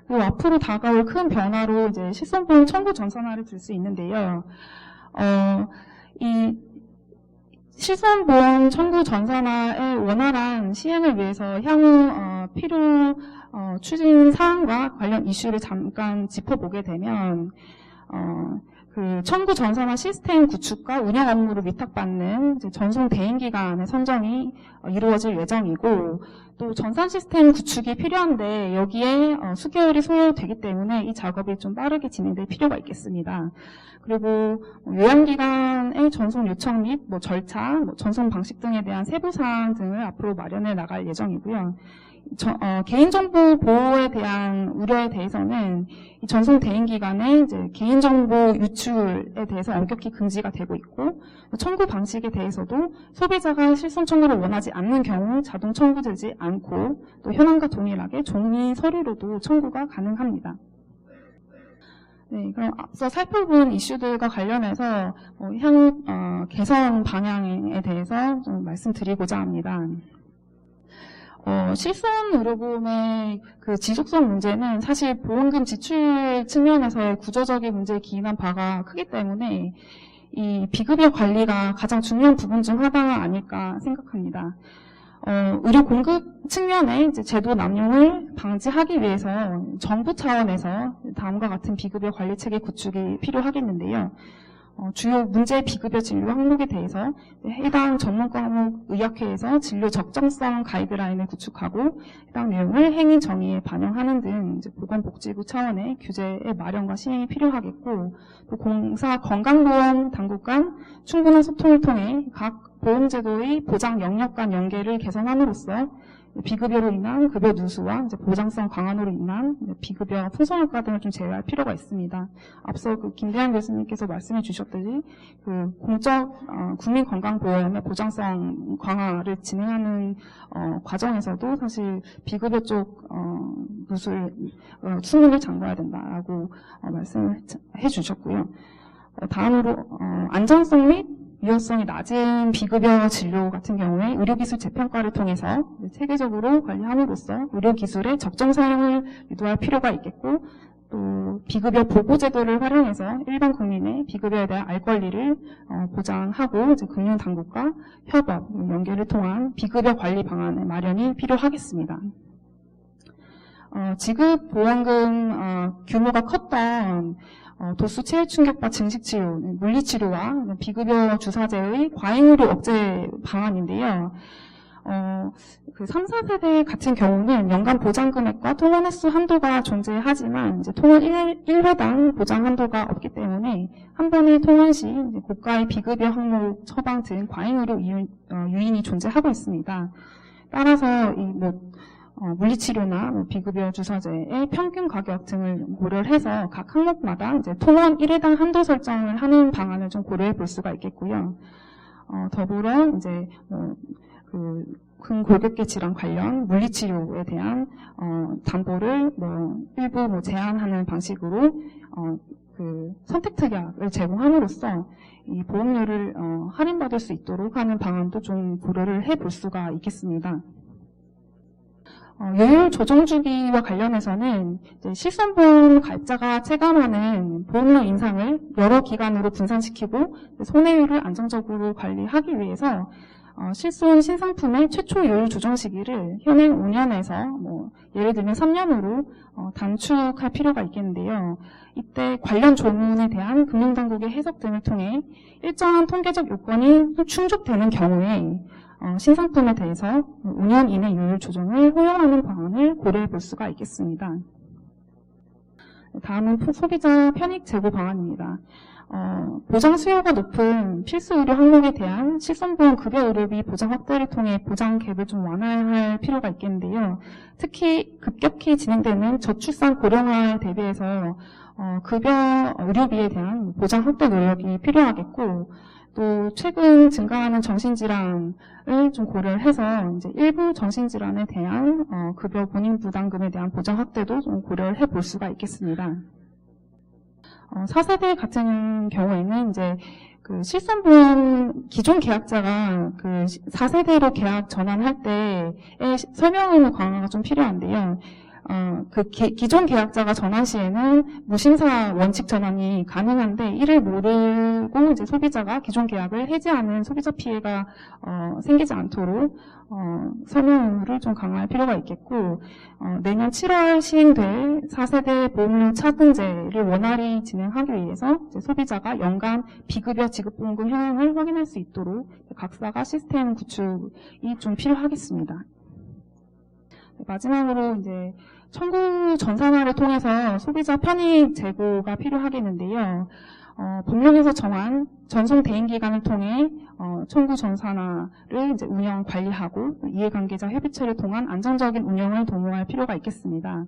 그리고 앞으로 다가올 큰 변화로 이제 실손보험 청구 전산화를 들 수 있는데요. 이 실손보험 청구 전산화의 원활한 시행을 위해서 향후 필요 추진 사항과 관련 이슈를 잠깐 짚어보게 되면 그 청구 전산화 시스템 구축과 운영 업무를 위탁받는 이제 전송 대행 기관의 선정이 이루어질 예정이고, 또 전산 시스템 구축이 필요한데 여기에 수개월이 소요되기 때문에 이 작업이 좀 빠르게 진행될 필요가 있겠습니다. 그리고 요양기관의 전송 요청 및 절차, 전송 방식 등에 대한 세부 사항 등을 앞으로 마련해 나갈 예정이고요. 개인정보 보호에 대한 우려에 대해서는 이 전송 대행 기관의 이제 개인정보 유출에 대해서 엄격히 금지가 되고 있고, 청구 방식에 대해서도 소비자가 실손 청구를 원하지 않는 경우 자동 청구되지 않고, 또 현황과 동일하게 종이 서류로도 청구가 가능합니다. 네, 그럼 앞서 살펴본 이슈들과 관련해서 향후 개선 방향에 대해서 좀 말씀드리고자 합니다. 실손 의료보험의 그 지속성 문제는 사실 보험금 지출 측면에서의 구조적인 문제에 기인한 바가 크기 때문에 이 비급여 관리가 가장 중요한 부분 중 하나가 아닐까 생각합니다. 의료 공급 측면에 이제 제도 남용을 방지하기 위해서 정부 차원에서 다음과 같은 비급여 관리 체계 구축이 필요하겠는데요. 주요 문제 비급여 진료 항목에 대해서 해당 전문 과목 의학회에서 진료 적정성 가이드라인을 구축하고 해당 내용을 행위 정의에 반영하는 등 이제 보건복지부 차원의 규제의 마련과 시행이 필요하겠고, 또 공사 건강보험 당국 간 충분한 소통을 통해 각 보험제도의 보장 영역 간 연계를 개선함으로써 비급여로 인한 급여 누수와 이제 보장성 강화로 인한 비급여 풍성효과 등을 좀 제외할 필요가 있습니다. 앞서 그 김대한 교수님께서 말씀해 주셨듯이 그 공적 국민건강보험의 보장성 강화를 진행하는 과정에서도 사실 비급여 쪽 누수를 충분히 장구해야 된다라고 말씀을 해주셨고요. 다음으로 안전성 및 유효성이 낮은 비급여 진료 같은 경우에 의료기술 재평가를 통해서 체계적으로 관리함으로써 의료기술의 적정 사용을 유도할 필요가 있겠고, 또 비급여 보고제도를 활용해서 일반 국민의 비급여에 대한 알 권리를 보장하고 이제 금융당국과 협업, 연계를 통한 비급여 관리 방안의 마련이 필요하겠습니다. 지급 보험금 규모가 컸던 도수 체외 충격파 증식치료, 물리치료와 비급여 주사제의 과잉의료 억제 방안인데요. 그 3, 4세대 같은 경우는 연간 보장 금액과 통원 횟수 한도가 존재하지만 이제 통원 1회당 보장 한도가 없기 때문에 한 번의 통원 시 이제 고가의 비급여 항목 처방 등 과잉의료 유인이 존재하고 있습니다. 따라서 물리치료나 비급여 주사제의 평균 가격 등을 고려를 해서 각 항목마다 이제 통원 1회당 한도 설정을 하는 방안을 좀 고려해 볼 수가 있겠고요. 더불어 이제 근골격계 질환 관련 물리치료에 대한 담보를 일부 제한하는 방식으로 그 선택 특약을 제공함으로써 이 보험료를 할인받을 수 있도록 하는 방안도 좀 고려를 해 볼 수가 있겠습니다. 요율 조정 주기와 관련해서는 실손보험 가입자가 체감하는 보험료 인상을 여러 기간으로 분산시키고 손해율을 안정적으로 관리하기 위해서 실손 신상품의 최초 요율 조정 시기를 현행 5년에서 예를 들면 3년으로 단축할 필요가 있겠는데요. 이때 관련 조문에 대한 금융당국의 해석 등을 통해 일정한 통계적 요건이 충족되는 경우에 신상품에 대해서 5년 이내 요율 조정을 허용하는 방안을 고려해 볼 수가 있겠습니다. 다음은 소비자 편익 제고 방안입니다. 보장 수요가 높은 필수 의료 항목에 대한 실손보험 급여 의료비 보장 확대를 통해 보장 갭을 좀 완화할 필요가 있겠는데요. 특히 급격히 진행되는 저출산 고령화에 대비해서 급여 의료비에 대한 보장 확대 노력이 필요하겠고, 또 최근 증가하는 정신질환을 좀 고려를 해서 이제 일부 정신질환에 대한 급여 본인 부담금에 대한 보장 확대도 좀 고려를 해볼 수가 있겠습니다. 4세대 같은 경우에는 이제 그 실손보험 기존 계약자가 그 4세대로 계약 전환할 때의 설명 의무 강화가 좀 필요한데요. 기존 계약자가 전환 시에는 무심사 원칙 전환이 가능한데 이를 모르고 이제 소비자가 기존 계약을 해지하는 소비자 피해가 생기지 않도록 설명을 좀 강화할 필요가 있겠고, 내년 7월 시행될 4세대 보험료 차등제를 원활히 진행하기 위해서 이제 소비자가 연간 비급여 지급보험금 현황을 확인할 수 있도록 각사가 시스템 구축이 좀 필요하겠습니다. 마지막으로 이제 청구 전산화를 통해서 소비자 편익 제고가 필요하겠는데요. 법령에서 정한 전송 대행 기관을 통해 청구 전산화를 이제 운영 관리하고 이해관계자 협의체를 통한 안정적인 운영을 도모할 필요가 있겠습니다.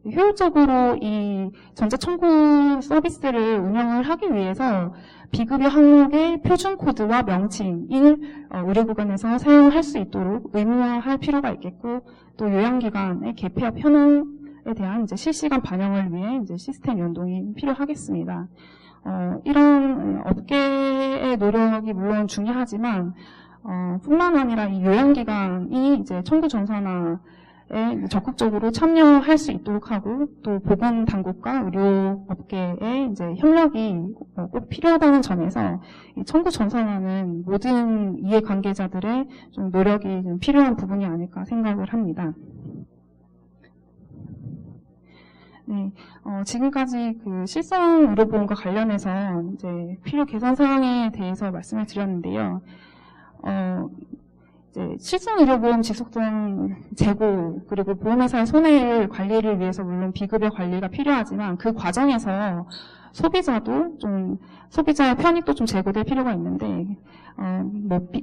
효율적으로 이 전자 청구 서비스를 운영을 하기 위해서 비급여 항목의 표준 코드와 명칭을 의료기관에서 사용할 수 있도록 의무화할 필요가 있겠고, 또 요양기관의 개폐업 현황에 대한 이제 실시간 반영을 위해 이제 시스템 연동이 필요하겠습니다. 이런 업계의 노력이 물론 중요하지만, 뿐만 아니라 이 요양기관이 이제 청구 전산화에 적극적으로 참여할 수 있도록 하고, 또 보건당국과 의료업계의 이제 협력이 꼭 필요하다는 점에서 이 청구 전산화는 모든 이해관계자들의 좀 노력이 좀 필요한 부분이 아닐까 생각을 합니다. 네, 지금까지 그 실손 의료보험과 관련해서 이제 필요 개선 사항에 대해서 말씀을 드렸는데요. 이제 실손 의료보험 지속성 재고, 그리고 보험회사의 손해율 관리를 위해서 물론 비급여 관리가 필요하지만 그 과정에서 소비자의 편익도 좀 제고될 필요가 있는데,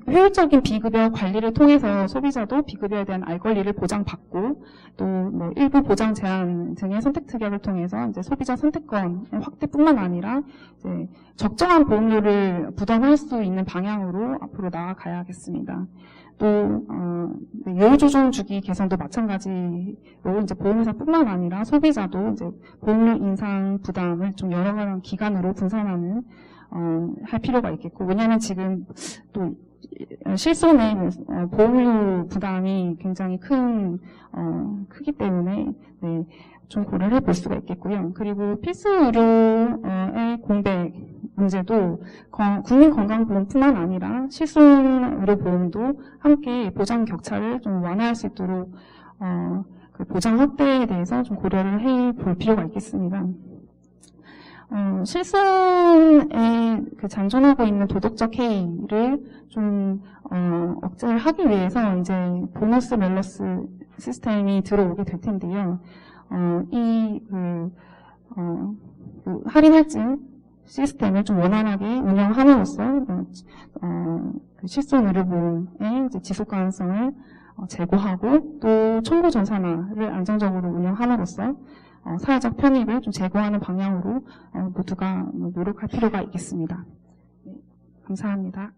효율적인 비급여 관리를 통해서 소비자도 비급여에 대한 알 권리를 보장받고, 또 일부 보장 제한 등의 선택 특약을 통해서 이제 소비자 선택권 확대뿐만 아니라 이제 적정한 보험료를 부담할 수 있는 방향으로 앞으로 나아가야겠습니다. 또 요율조정 주기 개선도 마찬가지로 이제 보험회사뿐만 아니라 소비자도 이제 보험료 인상 부담을 좀 여러 가지 기간으로 분산하는 할 필요가 있겠고, 왜냐하면 지금 또 실손의 보험료 부담이 굉장히 크기 때문에 네, 좀 고려를 해볼 수가 있겠고요. 그리고 필수 의료의 공백 문제도 국민건강보험뿐만 아니라 실손 의료보험도 함께 보장 격차를 좀 완화할 수 있도록 그 보장 확대에 대해서 좀 고려를 해볼 필요가 있겠습니다. 실손에 그 잔존하고 있는 도덕적 해이를 좀 억제를 하기 위해서 이제 보너스 멜러스 시스템이 들어오게 될 텐데요. 그 할인 할증 시스템을 좀 원활하게 운영함으로써 그 실손 의료보험의 이제 지속 가능성을 제고하고, 또 청구 전산화를 안정적으로 운영함으로써 사회적 편익을 좀 제고하는 방향으로 모두가 노력할 필요가 있겠습니다. 네, 감사합니다.